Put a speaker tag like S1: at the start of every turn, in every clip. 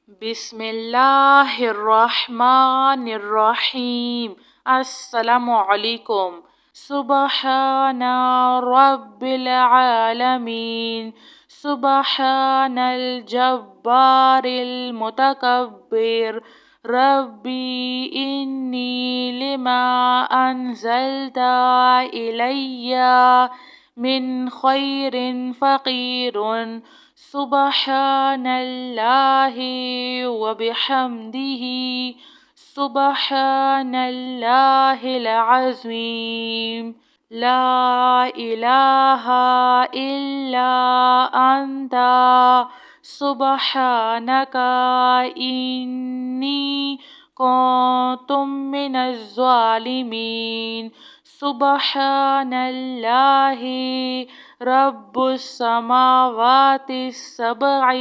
S1: بسم اللہ الرحمن الرحیم۔ السلام علیکم۔ سبحان رب العالمین، سبحان الجبار المتکبر، ربی انی لما انزلت الی من خیر فقیر، سبحان اللہ وبحمدہ، سبحان اللہ العظیم، لا الہ الا انت سبحانک انی کنت من الظالمین، سبحان اللہ رب السماوات السبع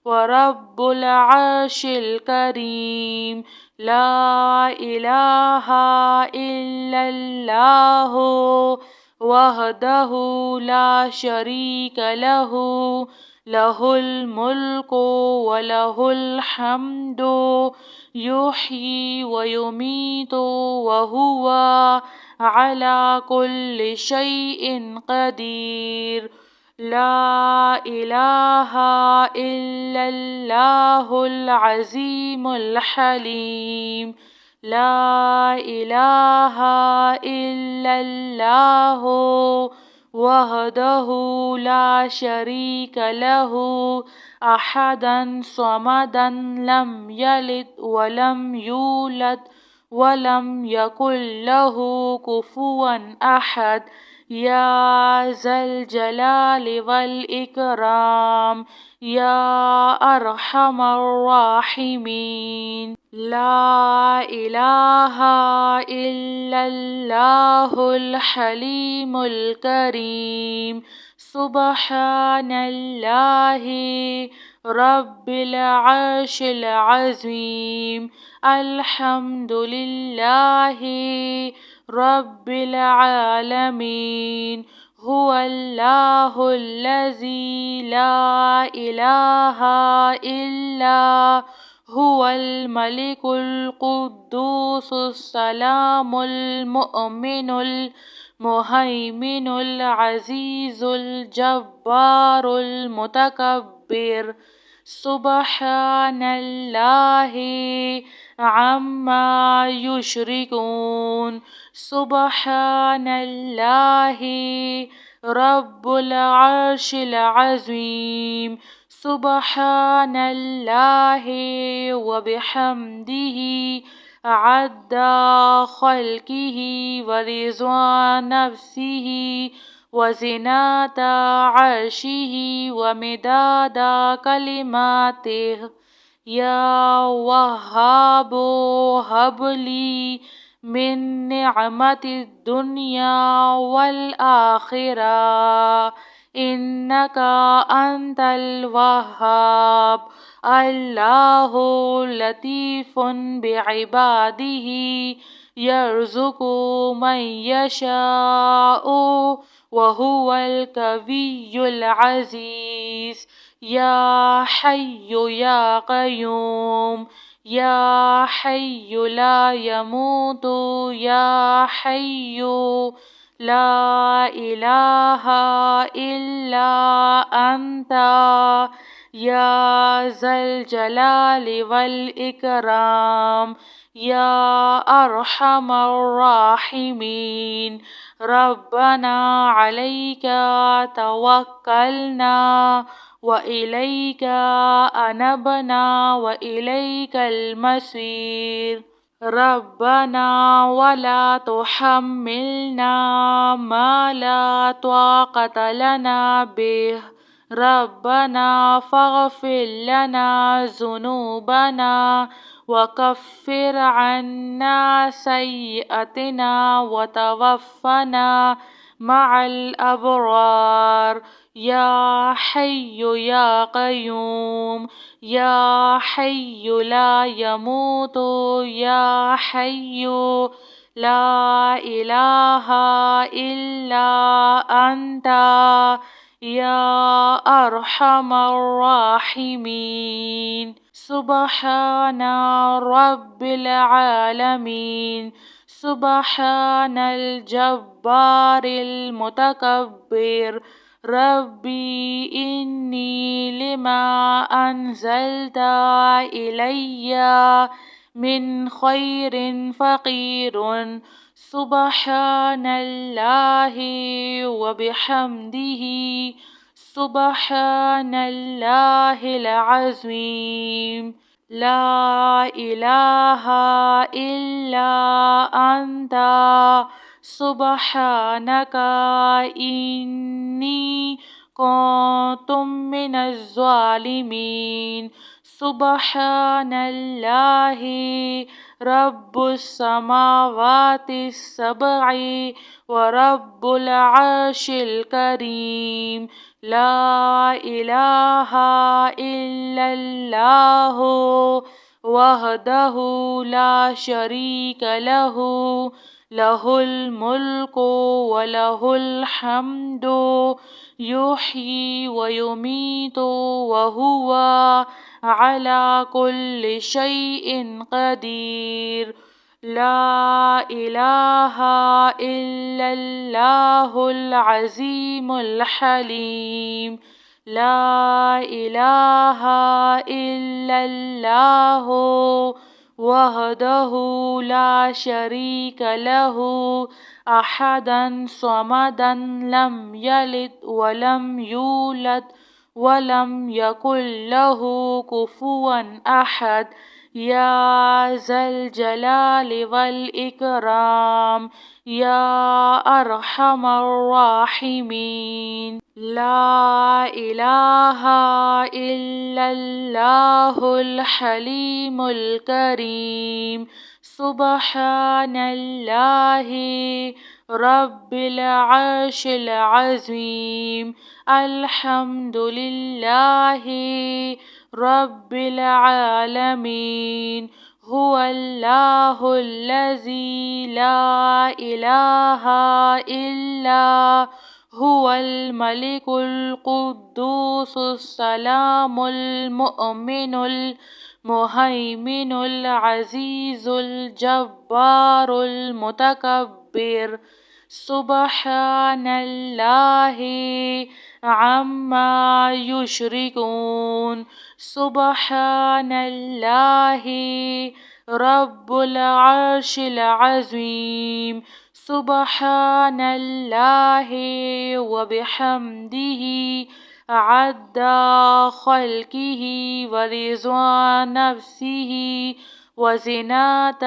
S1: ورب العرش الکریم، لا الہ الا اللہ وحدہ لا شریک لہ، لہ الملک ولہ الحمد، یحیی ویمیت وہو علی کل شیء قدیر، لا الہ الا اللہ العظیم الحلیم، لا الہ الا اللہ وحدہ لا شریک لہ، احدا صمدا لم یلد ولم یولد ولم یکن لہ کفوا احد، یا ذا الجلال والاکرام، یا ارحم الراحمین، لا الہ الا اللہ الحلیم الکریم، سبحان اللہ رب العرش العظیم، الحمد للہ رب العالمین، هو اللہ الذی لا الہ الا هو الملک القدوس السلام المؤمن المہیمن العزیز الجبار المتکبر، سبحان اللہ عما یشرکون، سبحان اللہ رب العرش العظیم، سبحان اللہ وبحمدہ، عد خلقہ ورضا نفسہ وزنة عرشہ ومداد کلماتہ، یا وہاب ہب لی من نعمت الدنیا والآخرہ، انک انت الوہاب، اللہ لطیف بعبادہ، یرزق من یشاء وہو القوی العزیز، یا حی یا قیوم، یا حی لا یموت، یا حی لا الہ الا انت، یا ذا الجلال والاکرام، یا ارحم الراحمین، ربنا علیک توکلنا وإلیک انبنا وإلیک المصیر، ربنا ولا تحملنا ما لا طاقة لنا به، ربنا فاغفر لنا ذنوبنا وكفر عنا سيئاتنا وتوفنا مع الأبرار، یا حی یا قیوم، یا حی لا یموت، یا حی لا الہ الا انت، يا أرحم الراحمين. سبحان رب العالمين. سبحان الجبار المتكبر. ربي إني لما أنزلت إلي من خير فقير. سبحان الله وبحمده. سبحان الله العظيم. لا إله إلا أنت سبحانك إني كنت من الظالمين. سبحان الله رب السماوات السبع ورب العرش الكريم. لا إله إلا الله وحده لا شريك له. له الملك وله الحمد يحيي ويميت وهو على كل شيء قدير. لا إله إلا الله العظيم الحليم. لا إله إلا الله وحده لا شريك له أحدا صمدا لم يلد ولم يولد ولم يكن له كفوا أحد. يا ذا الجلال والإكرام يا أرحم الراحمين. لا إله إلا الله الحليم الكريم. سبحان الله رب العرش العظيم. الحمد لله رب العالمين. هو الله الذي لا إله إلا هو الملك القدوس السلام المؤمن المهيمن العزيز الجبار المتكبر. سبحان الله عما يشركون. سبحان الله رب العرش العظيم. سبحان الله وبحمده عد خلقه ورضا نفسه وزنة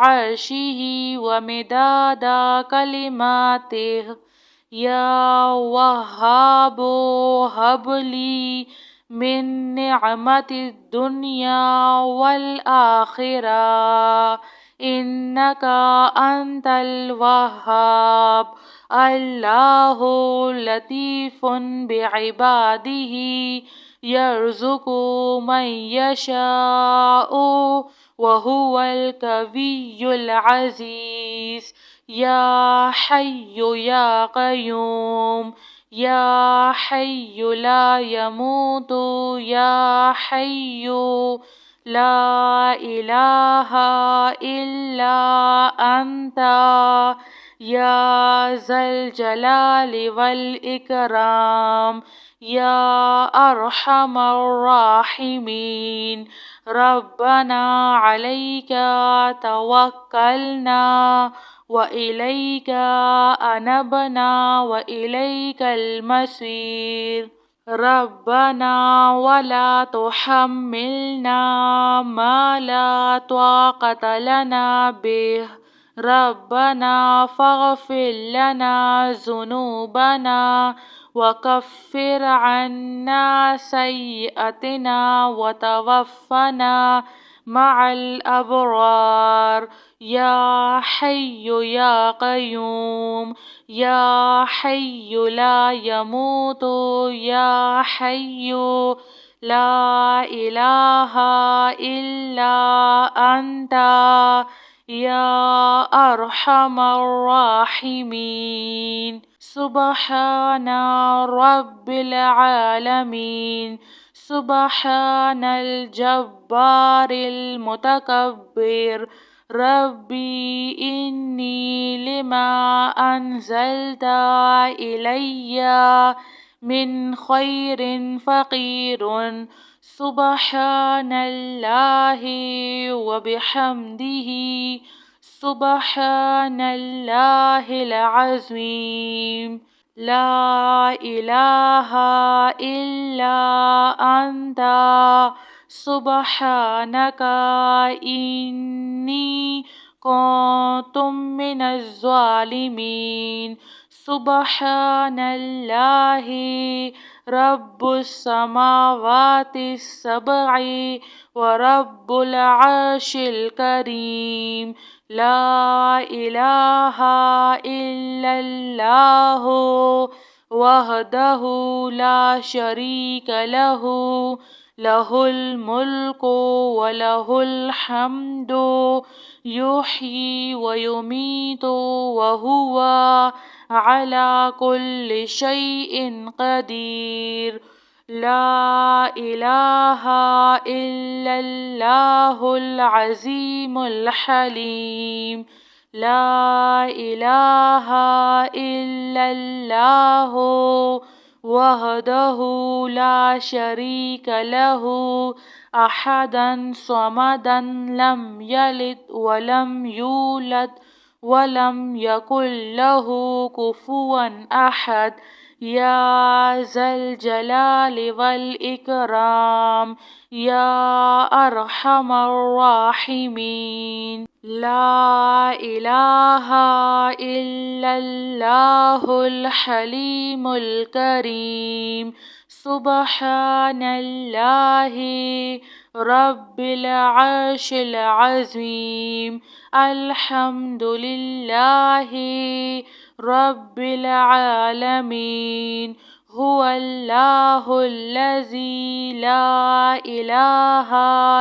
S1: عرشه ومداد كلماته. يا وهاب هب لي من نعمة الدنيا والآخرة إنك أنت الوهاب. الله لطيف بعباده يرزق من يشاء وهو القوي العزيز. يا حي يا قيوم يا حي لا يموت يا حي لا إله إلا أنت يا ذا الجلال والإكرام يا أرحم الراحمين. ربنا عليك توكلنا وإليك أنبنا وإليك المصير. ربنا ولا تحملنا ما لا طاقة لنا به. ربنا فاغفر لنا ذنوبنا وكفر عنا سيئاتنا وتوفنا مع الأبرار. يا حي يا قيوم يا حي لا يموت يا حي لا إله إلا أنت يا أرحم الراحمين. سبحان رب العالمين. سبحان الجبار المتكبر. ربي إني لما أنزلت إلي من خير فقير. سبحان الله وبحمده. سبحان الله العظيم. لا إله إلا أنت سبحانك إني كنت من الظالمين. سبحان الله رب السماوات السبع ورب العرش الكريم. لا إله إلا الله وحده لا شريك له. له الملك وله الحمد يحيي ويميت وهو على كل شيء قدير. لا إله إلا الله العظيم الحليم. لا إله إلا الله وحده لا شريك له أحدا صمدا لم يلد ولم يولد ولم يكن له كفوا أحد. يا ذا الجلال والإكرام يا أرحم الراحمين. لا إله إلا الله الحليم الكريم. سبحان الله رب العرش العظيم. الحمد لله رب العالمين. هو الله الذي لا إله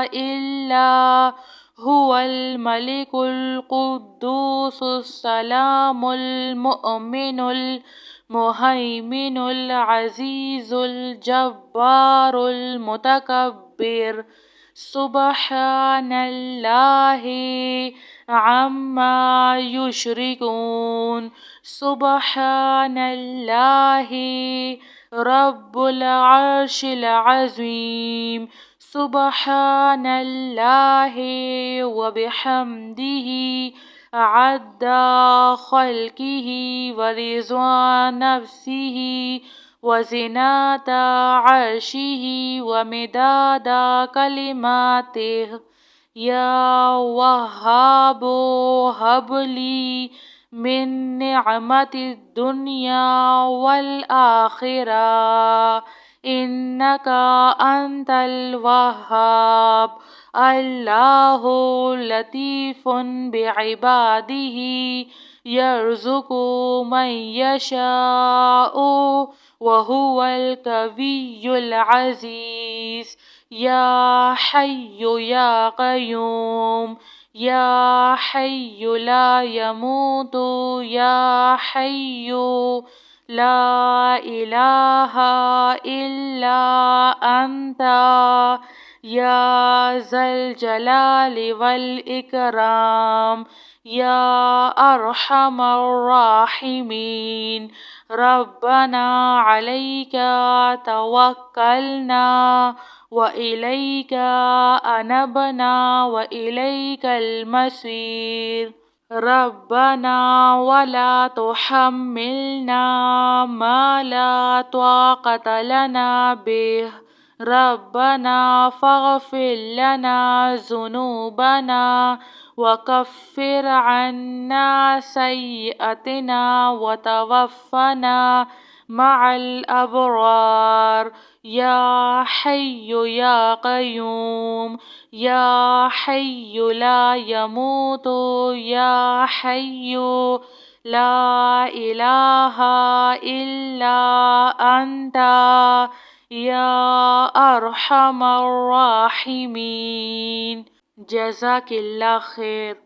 S1: إلا هو الملك القدوس السلام المؤمن المهيمن العزيز الجبار المتكبر. سبحان الله عما يشركون. سبحان الله رب العرش العظيم. سبحان الله وبحمده عد خلقه ورضا نفسه وزنة عرشه ومداد كلماته. يا وهاب هب لي من نعمة الدنيا والآخرة إنك أنت الوهاب. الله لطيف بعباده يرزق من يشاء وهو القوي العزيز. يا حي يا قيوم يا حي لا يموت يا حي لا إله إلا أنت يا ذا الجلال والإكرام يا أرحم الراحمين. ربنا عليك توكلنا وإليك أنبنا وإليك المصير. ربنا ولا تحملنا ما لا طاقة لنا به. ربنا فاغفر لنا ذنوبنا وكفر عنا سيئاتنا وتوفنا مع الأبرار. يا حي يا قيوم يا حي لا يموت يا حي لا إله إلا أنت يا أرحم الراحمين. جزاك الله خير.